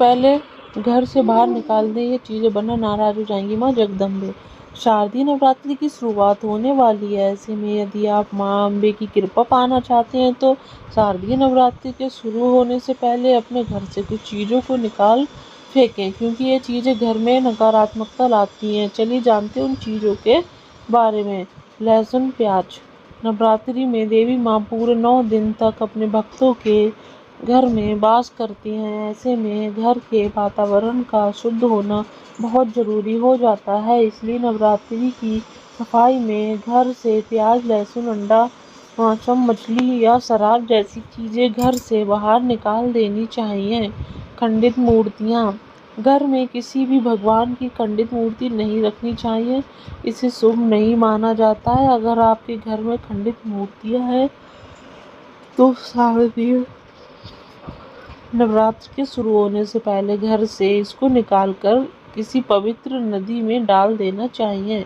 पहले घर से बाहर निकाल दें, ये चीजें वरना नाराज हो जाएंगी। माँ जगदम्बे। शारदीय नवरात्रि की शुरुआत होने वाली है, ऐसे में यदि आप माँ अम्बे की कृपा पाना चाहते हैं तो शारदीय नवरात्रि के शुरू होने से पहले अपने घर से कुछ चीजों को निकाल फेंकें, क्योंकि ये चीजें घर में नकारात्मकता लाती हैं। चलिए जानते हैं उन चीजों के बारे में। लहसुन प्याज। नवरात्रि में देवी माँ पूरे 9 दिन तक अपने भक्तों के घर में वास करती हैं। ऐसे में घर के वातावरण का शुद्ध होना बहुत जरूरी हो जाता है। इसलिए नवरात्रि की सफाई में घर से प्याज, लहसुन, अंडा, मांसम, मछली या शराब जैसी चीजें घर से बाहर निकाल देनी चाहिए। खंडित मूर्तियाँ। घर में किसी भी भगवान की खंडित मूर्ति नहीं रखनी चाहिए, इसे शुभ नहीं माना जाता है। अगर आपके घर में खंडित मूर्तियाँ हैं तो शारदीय नवरात्र के शुरू होने से पहले घर से इसको निकालकर किसी पवित्र नदी में डाल देना चाहिए।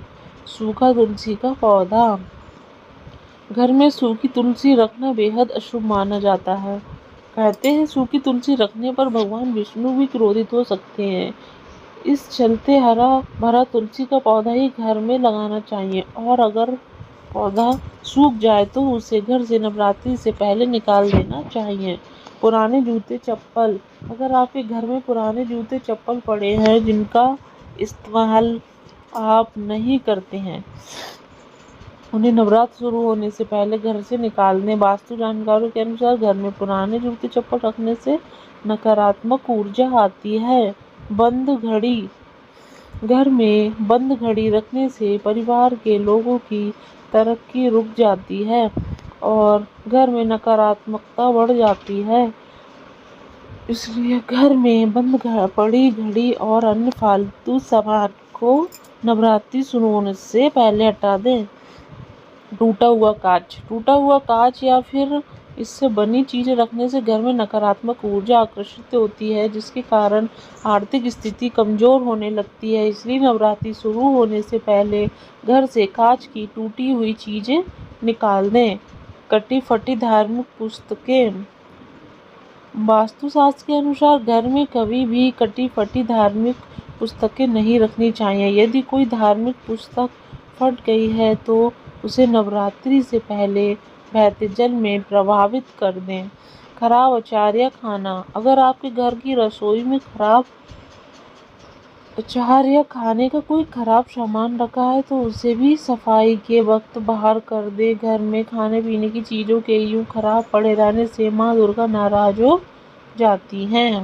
सूखा तुलसी का पौधा। घर में सूखी तुलसी रखना बेहद अशुभ माना जाता है। कहते हैं सूखी तुलसी रखने पर भगवान विष्णु भी क्रोधित हो सकते हैं। इस चलते हरा भरा तुलसी का पौधा ही घर में लगाना चाहिए, और अगर पौधा सूख जाए तो उसे घर से नवरात्रि से पहले निकाल देना चाहिए। पुराने जूते चप्पल। अगर आपके घर में पुराने जूते चप्पल पड़े हैं जिनका इस्तेमाल आप नहीं करते हैं, उन्हें नवरात्र शुरू होने से पहले घर से निकाल दें। वास्तु जानकारों के अनुसार घर में पुराने जूते चप्पल रखने से नकारात्मक ऊर्जा आती है। बंद घड़ी। घर में बंद घड़ी रखने से परिवार के लोगों की तरक्की रुक जाती है और घर में नकारात्मकता बढ़ जाती है। इसलिए घर में बंद पड़ी घड़ी और अन्य फालतू सामान को नवरात्रि शुरू होने से पहले हटा दें। टूटा हुआ कांच। टूटा हुआ कांच या फिर इससे बनी चीजें रखने से घर में नकारात्मक ऊर्जा आकर्षित होती है, जिसके कारण आर्थिक स्थिति कमजोर होने लगती है। इसलिए नवरात्रि शुरू होने से पहले घर से कांच की टूटी हुई चीजें निकाल दें। कटी फटी धार्मिक पुस्तकें। वास्तुशास्त्र के अनुसार घर में कभी भी कटी फटी धार्मिक पुस्तकें नहीं रखनी चाहिए। यदि कोई धार्मिक पुस्तक फट गई है तो उसे नवरात्रि से पहले बहते जल में प्रवाहित कर दें। खराब अचार या खाना। अगर आपके घर की रसोई में खराब अचार या खाने का कोई खराब सामान रखा है तो उसे भी सफाई के वक्त बाहर कर दें। घर में खाने पीने की चीजों के यूं खराब पड़े रहने से माँ दुर्गा नाराज हो जाती हैं।